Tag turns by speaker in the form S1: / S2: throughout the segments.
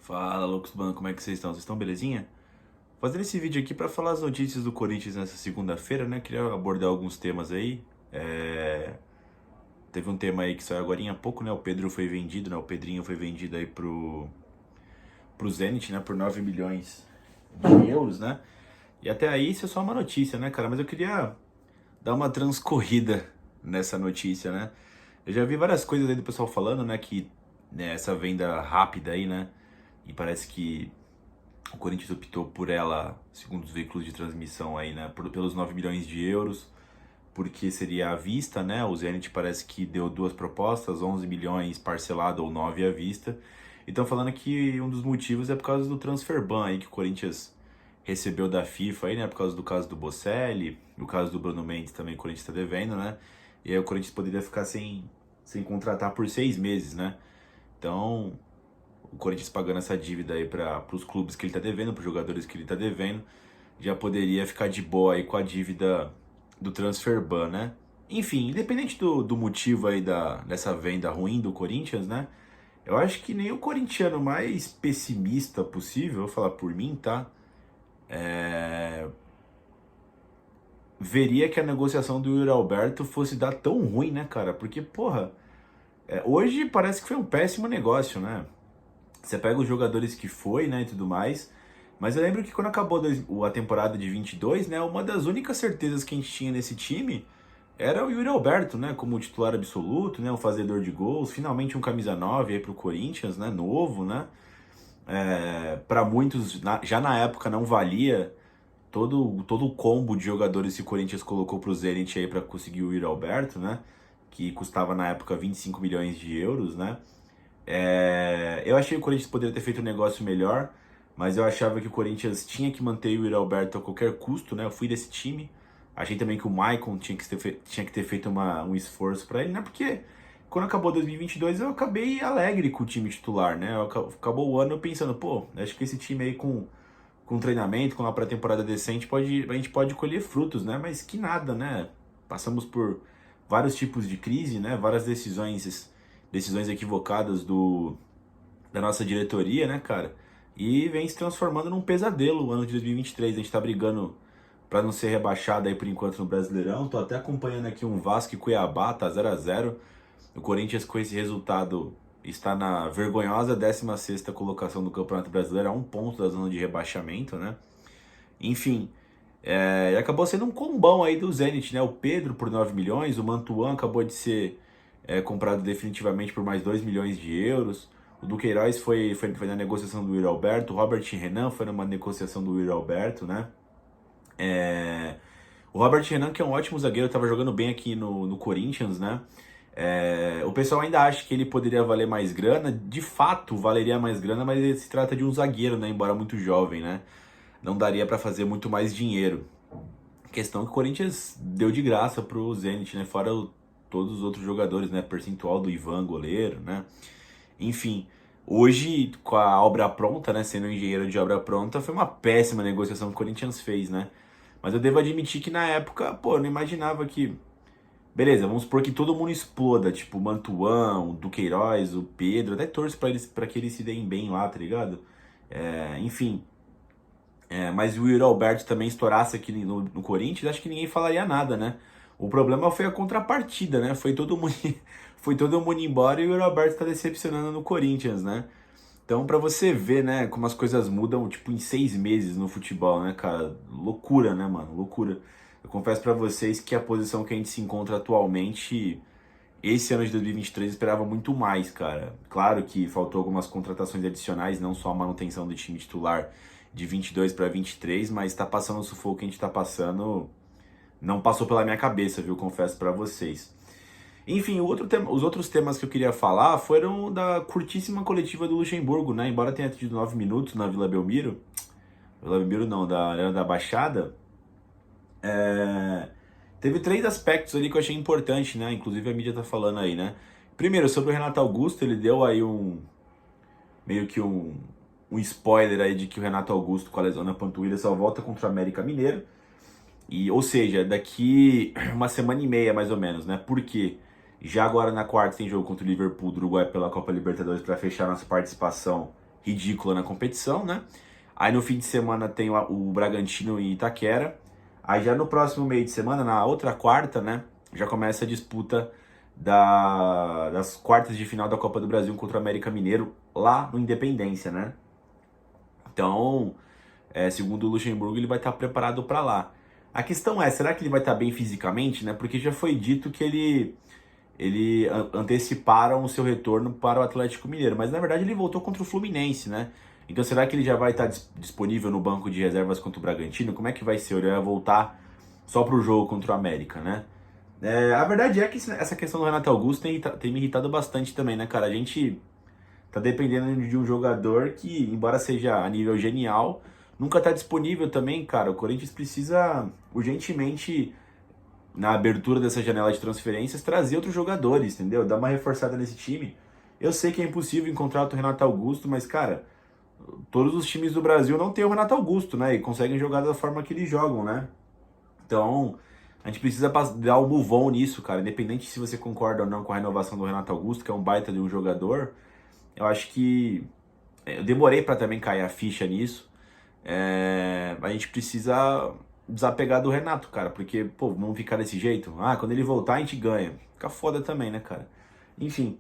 S1: Fala, loucos, mano, como é que vocês estão? Vocês estão belezinha? Fazendo esse vídeo aqui pra falar as notícias do Corinthians nessa segunda-feira, né? Queria abordar alguns temas aí. Teve um tema aí que saiu agora há pouco, né? O Pedro foi vendido, né? O Pedrinho foi vendido aí pro Zenit, né? Por 9 milhões de euros, né? E até aí isso é só uma notícia, né, cara? Mas eu queria dar uma transcorrida nessa notícia, né? Eu já vi várias coisas aí do pessoal falando, né? Que né, essa venda rápida aí, né? E parece que o Corinthians optou por ela, segundo os veículos de transmissão aí, né, pelos 9 milhões de euros, porque seria à vista, né? O Zenit parece que deu duas propostas, 11 milhões parcelado ou 9 à vista. E estão falando que um dos motivos é por causa do transfer ban aí que o Corinthians recebeu da FIFA aí, né, por causa do caso do Bocelli, o caso do Bruno Mendes também o Corinthians está devendo, né? E aí o Corinthians poderia ficar sem contratar por 6 meses, né? Então, o Corinthians pagando essa dívida aí para os clubes que ele tá devendo, para os jogadores que ele tá devendo, já poderia ficar de boa aí com a dívida do transfer ban, né? Enfim, independente do motivo aí dessa venda ruim do Corinthians, né? Eu acho que nem o corintiano mais pessimista possível, vou falar por mim, tá? Veria que a negociação do Yuri Alberto fosse dar tão ruim, né, cara? Porque, porra, hoje parece que foi um péssimo negócio, né? Você pega os jogadores que foi, né, e tudo mais. Mas eu lembro que quando acabou a temporada de 22, né, uma das únicas certezas que a gente tinha nesse time era o Yuri Alberto, né, como titular absoluto, né, um fazedor de gols, finalmente um camisa 9 aí pro Corinthians, né, novo, né. Para muitos, já na época não valia todo o combo de jogadores que o Corinthians colocou pro Zenit aí para conseguir o Yuri Alberto, né, que custava na época 25 milhões de euros, né. Eu achei que o Corinthians poderia ter feito um negócio melhor, mas eu achava que o Corinthians tinha que manter o Yuri Alberto a qualquer custo, né? Eu fui desse time. Achei também que o Maicon tinha que ter feito um esforço para ele, né? Porque quando acabou 2022 eu acabei alegre com o time titular, né? Acabou o ano pensando, pô, acho que esse time aí com treinamento, com uma pré-temporada decente, a gente pode colher frutos, né? Mas que nada, né? Passamos por vários tipos de crise, né? Várias decisões equivocadas da nossa diretoria, né, cara? E vem se transformando num pesadelo o ano de 2023. A gente tá brigando para não ser rebaixado aí por enquanto no Brasileirão. Tô até acompanhando aqui um Vasco e Cuiabá, tá 0-0. O Corinthians com esse resultado está na vergonhosa 16ª colocação do Campeonato Brasileiro, a 1 ponto da zona de rebaixamento, né? Enfim, e acabou sendo um combão aí do Zenit, né? O Pedro por 9 milhões, o Mantuan acabou de ser comprado definitivamente por mais 2 milhões de euros. O Duqueiroz foi na negociação do Yuri Alberto, o Robert Renan foi numa negociação do Yuri Alberto, né? O Robert Renan, que é um ótimo zagueiro, estava jogando bem aqui no Corinthians, né? O pessoal ainda acha que ele poderia valer mais grana, de fato valeria mais grana, mas se trata de um zagueiro, né? Embora muito jovem, né? Não daria para fazer muito mais dinheiro. Questão que o Corinthians deu de graça pro Zenit, né? Fora todos os outros jogadores, né? Percentual do Ivan, goleiro, né? Enfim, hoje com a obra pronta, né? Sendo engenheiro de obra pronta, foi uma péssima negociação que o Corinthians fez, né? Mas eu devo admitir que na época, pô, eu não imaginava que. Beleza, vamos supor que todo mundo exploda, tipo o Mantuan, o Duqueiroz, o Pedro, até torço pra que eles se deem bem lá, tá ligado? Enfim, mas o Yuri Alberto também estourasse aqui no Corinthians, acho que ninguém falaria nada, né? O problema foi a contrapartida, né? Foi todo mundo, foi todo mundo embora e o Yuri Alberto tá decepcionando no Corinthians, né? Então, pra você ver, né, como as coisas mudam, tipo, em 6 meses no futebol, né, cara? Loucura, né, mano? Loucura. Eu confesso pra vocês que a posição que a gente se encontra atualmente, esse ano de 2023, eu esperava muito mais, cara. Claro que faltou algumas contratações adicionais, não só a manutenção do time titular de 22 para 23, mas tá passando o sufoco que a gente tá passando, não passou pela minha cabeça, viu? Confesso pra vocês. Enfim, os outros temas que eu queria falar foram da curtíssima coletiva do Luxemburgo, né? Embora tenha tido 9 minutos na Vila Belmiro, Vila Belmiro não, da Arena da Baixada, teve 3 aspectos ali que eu achei importante, né? Inclusive a mídia tá falando aí, né? Primeiro, sobre o Renato Augusto, ele deu aí meio que um spoiler aí de que o Renato Augusto com a lesão na panturrilha só volta contra o América Mineiro. Ou seja, daqui uma semana e meia mais ou menos, né? Por quê? Já agora na quarta tem jogo contra o Liverpool do Uruguai pela Copa Libertadores para fechar nossa participação ridícula na competição, né? Aí no fim de semana tem o Bragantino e Itaquera. Aí já no próximo meio de semana, na outra quarta, né? Já começa a disputa das quartas de final da Copa do Brasil contra o América Mineiro, lá no Independência, né? Então, segundo o Luxemburgo, ele vai estar preparado para lá. A questão é, será que ele vai estar bem fisicamente, né? Porque já foi dito que ele anteciparam o seu retorno para o Atlético Mineiro, mas na verdade ele voltou contra o Fluminense, né? Então será que ele já vai estar disponível no banco de reservas contra o Bragantino? Como é que vai ser? Ele vai voltar só para o jogo contra o América, né? A verdade é que essa questão do Renato Augusto tem me irritado bastante também, né, cara? A gente tá dependendo de um jogador que, embora seja a nível genial, nunca tá disponível também, cara. O Corinthians precisa urgentemente, na abertura dessa janela de transferências, trazer outros jogadores, entendeu? Dar uma reforçada nesse time. Eu sei que é impossível encontrar o Renato Augusto, mas, cara, todos os times do Brasil não têm o Renato Augusto, né? E conseguem jogar da forma que eles jogam, né? Então, a gente precisa dar um move on nisso, cara. Independente se você concorda ou não com a renovação do Renato Augusto, que é um baita de um jogador, eu acho que eu demorei para também cair a ficha nisso. A gente precisa desapegar do Renato, cara, porque, pô, vamos ficar desse jeito? Ah, quando ele voltar a gente ganha. Fica foda também, né, cara? Enfim.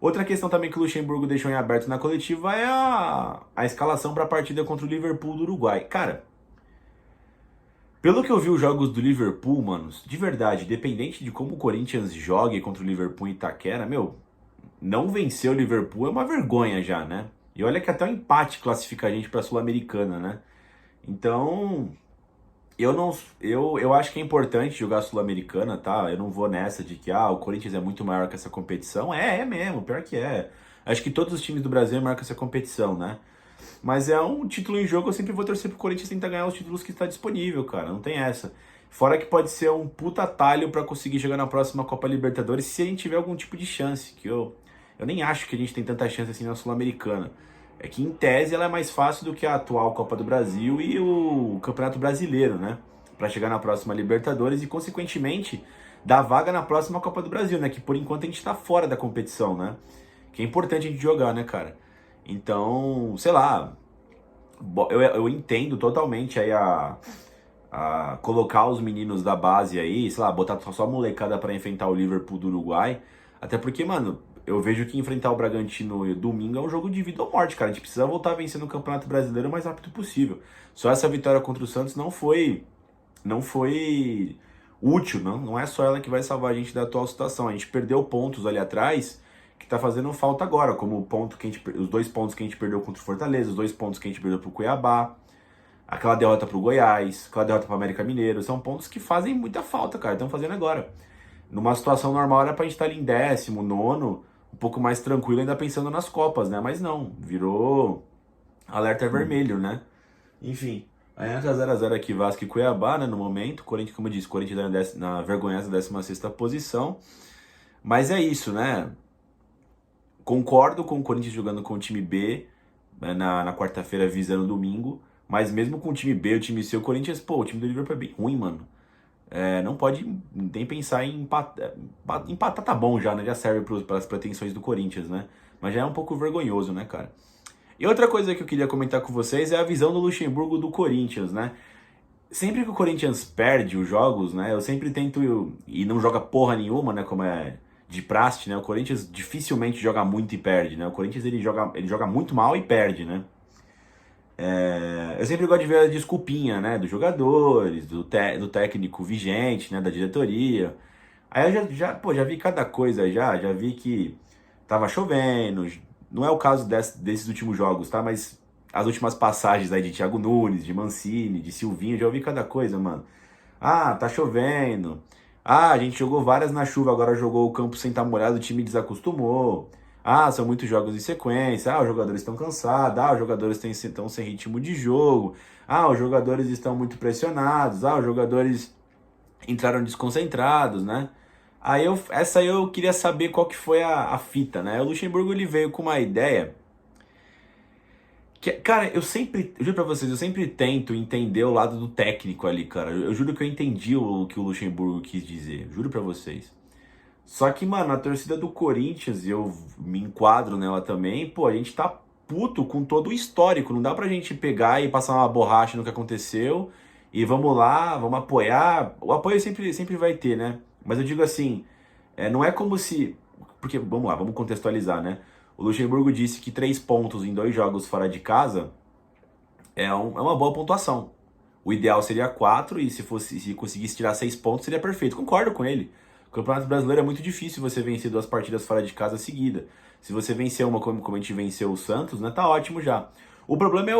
S1: Outra questão também que o Luxemburgo deixou em aberto na coletiva é a escalação para a partida contra o Liverpool do Uruguai. Cara, pelo que eu vi os jogos do Liverpool, manos, de verdade, independente de como o Corinthians jogue contra o Liverpool em Itaquera, meu, não vencer o Liverpool é uma vergonha já, né? E olha que até o empate classifica a gente para a Sul-Americana, né? Então, eu acho que é importante jogar a Sul-Americana, tá? Eu não vou nessa de que o Corinthians é muito maior que essa competição. É mesmo, pior que é. Acho que todos os times do Brasil é maior que essa competição, né? Mas é um título em jogo, eu sempre vou torcer pro Corinthians tentar ganhar os títulos que está disponível, cara. Não tem essa. Fora que pode ser um puta atalho para conseguir chegar na próxima Copa Libertadores se a gente tiver algum tipo de chance, que eu nem acho que a gente tem tanta chance assim na Sul-Americana. É que em tese ela é mais fácil do que a atual Copa do Brasil e o Campeonato Brasileiro, né? Para chegar na próxima Libertadores e consequentemente dar vaga na próxima Copa do Brasil, né? Que por enquanto a gente tá fora da competição, né? Que é importante a gente jogar, né, cara? Então, sei lá, eu entendo totalmente aí a colocar os meninos da base aí, sei lá, botar só a molecada pra enfrentar o Liverpool do Uruguai. Até porque, mano, eu vejo que enfrentar o Bragantino domingo é um jogo de vida ou morte, cara. A gente precisa voltar a vencer no Campeonato Brasileiro o mais rápido possível. Só essa vitória contra o Santos não foi útil, não é só ela que vai salvar a gente da atual situação. A gente perdeu pontos ali atrás que tá fazendo falta agora, como o ponto que os 2 pontos que a gente perdeu contra o Fortaleza, os 2 pontos que a gente perdeu pro Cuiabá, aquela derrota pro Goiás, aquela derrota pro América Mineiro, são pontos que fazem muita falta, cara, estão fazendo agora. Numa situação normal era pra gente estar ali em 10º, 9º, um pouco mais tranquilo, ainda pensando nas Copas, né? Mas não, virou alerta vermelho, né? Enfim, aí entra 0x0 aqui Vasco e Cuiabá, né, no momento. Corinthians, como eu disse, Corinthians na vergonhosa 16ª posição. Mas é isso, né? Concordo com o Corinthians jogando com o time B, né, na quarta-feira visando domingo, mas mesmo com o time B, o time C, o Corinthians, pô, o time do Liverpool é bem ruim, mano. Não pode nem pensar em empatar. Empatar tá bom já, né? Já serve para as pretensões do Corinthians, né? Mas já é um pouco vergonhoso, né, cara? E outra coisa que eu queria comentar com vocês é a visão do Luxemburgo do Corinthians, né? Sempre que o Corinthians perde os jogos, né? Eu sempre tento. E não joga porra nenhuma, né? Como é de praxe, né? O Corinthians dificilmente joga muito e perde, né? O Corinthians ele joga muito mal e perde, né? Eu sempre gosto de ver a desculpinha, né? Dos jogadores, do técnico vigente, né? Da diretoria. Aí eu já vi cada coisa já vi que tava chovendo. Não é o caso desses últimos jogos, tá? Mas as últimas passagens aí de Thiago Nunes, de Mancini, de Silvinho, já ouvi cada coisa, mano. Ah, tá chovendo. Ah, a gente jogou várias na chuva, agora jogou o campo sem estar molhado, o time desacostumou. Ah, são muitos jogos em sequência. Ah, os jogadores estão cansados. Ah, os jogadores estão sem ritmo de jogo. Ah, os jogadores estão muito pressionados. Ah, os jogadores entraram desconcentrados, né? Essa aí eu queria saber qual que foi a fita, né? O Luxemburgo ele veio com uma ideia que, cara, eu juro pra vocês, eu sempre tento entender o lado do técnico ali, cara. Eu juro que eu entendi o que o Luxemburgo quis dizer, juro pra vocês. Só que, mano, a torcida do Corinthians, e eu me enquadro nela também, pô, a gente tá puto com todo o histórico. Não dá pra gente pegar e passar uma borracha no que aconteceu e vamos lá, vamos apoiar. O apoio sempre vai ter, né? Mas eu digo assim, não é como se... Porque, vamos lá, vamos contextualizar, né? O Luxemburgo disse que 3 pontos em 2 jogos fora de casa é uma boa pontuação. O ideal seria 4 e se conseguisse tirar 6 pontos seria perfeito. Concordo com ele. O Campeonato Brasileiro é muito difícil você vencer 2 partidas fora de casa seguida. Se você vencer uma como a gente venceu o Santos, né, tá ótimo já. O problema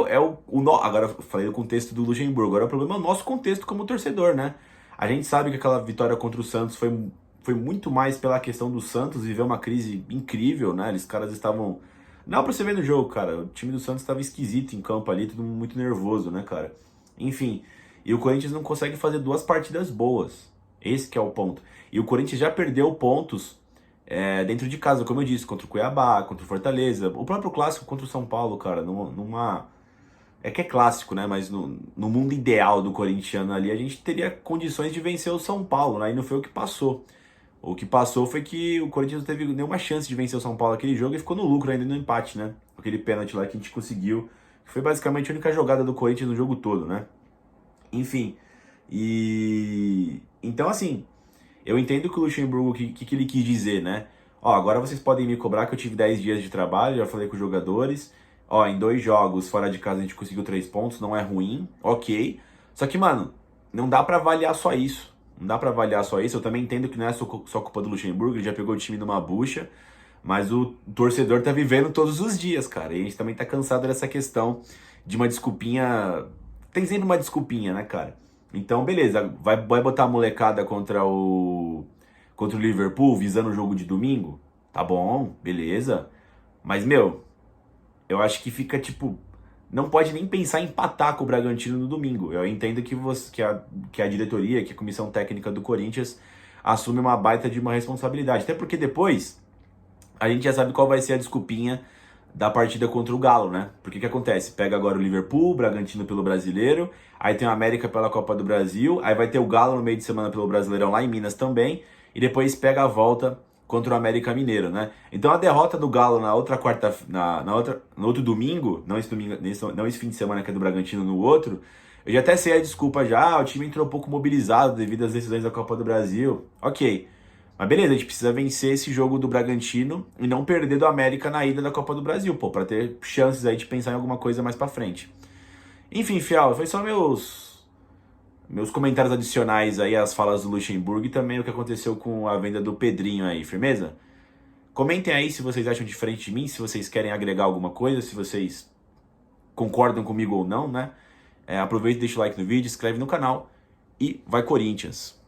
S1: agora eu falei o contexto do Luxemburgo, agora o problema é o nosso contexto como torcedor, né? A gente sabe que aquela vitória contra o Santos foi muito mais pela questão do Santos viver uma crise incrível, né? Os caras estavam... Não pra você ver no jogo, cara. O time do Santos estava esquisito em campo ali, tudo muito nervoso, né, cara? Enfim, e o Corinthians não consegue fazer 2 partidas boas. Esse que é o ponto. E o Corinthians já perdeu pontos dentro de casa, como eu disse, contra o Cuiabá, contra o Fortaleza. O próprio clássico contra o São Paulo, cara, numa... É que é clássico, né? Mas no mundo ideal do corintiano ali, a gente teria condições de vencer o São Paulo, né? E não foi o que passou. O que passou foi que o Corinthians não teve nenhuma chance de vencer o São Paulo naquele jogo e ficou no lucro ainda no empate, né? Aquele pênalti lá que a gente conseguiu. Foi basicamente a única jogada do Corinthians no jogo todo, né? Enfim. Então, assim, eu entendo que o Luxemburgo, o que ele quis dizer, né? Ó, agora vocês podem me cobrar que eu tive 10 dias de trabalho, já falei com os jogadores. Ó, em 2 jogos fora de casa a gente conseguiu 3 pontos, não é ruim, ok. Só que, mano, não dá pra avaliar só isso. Não dá pra avaliar só isso. Eu também entendo que não é só culpa do Luxemburgo, ele já pegou o time numa bucha. Mas o torcedor tá vivendo todos os dias, cara. E a gente também tá cansado dessa questão de uma desculpinha. Tem sempre uma desculpinha, né, cara? Então, beleza, vai botar a molecada contra o Liverpool visando o jogo de domingo? Tá bom, beleza. Mas, meu, eu acho que fica tipo. Não pode nem pensar em empatar com o Bragantino no domingo. Eu entendo que a diretoria, que a comissão técnica do Corinthians assume uma baita de uma responsabilidade. Até porque depois a gente já sabe qual vai ser a desculpinha da partida contra o Galo, né? Porque o que acontece? Pega agora o Liverpool, o Bragantino pelo Brasileiro, aí tem o América pela Copa do Brasil, aí vai ter o Galo no meio de semana pelo Brasileirão lá em Minas também, e depois pega a volta contra o América Mineiro, né? Então a derrota do Galo na outra no outro domingo, não esse domingo, não esse fim de semana que é do Bragantino, no outro, eu já até sei a desculpa já, o time entrou um pouco mobilizado devido às decisões da Copa do Brasil. Ok. Mas beleza, a gente precisa vencer esse jogo do Bragantino e não perder do América na ida da Copa do Brasil, pô, pra ter chances aí de pensar em alguma coisa mais pra frente. Enfim, Fial, foi só meus comentários adicionais aí às falas do Luxemburgo e também o que aconteceu com a venda do Pedrinho aí, firmeza? Comentem aí se vocês acham diferente de mim, se vocês querem agregar alguma coisa, se vocês concordam comigo ou não, né? Aproveita e deixa o like no vídeo, inscreve no canal e vai Corinthians!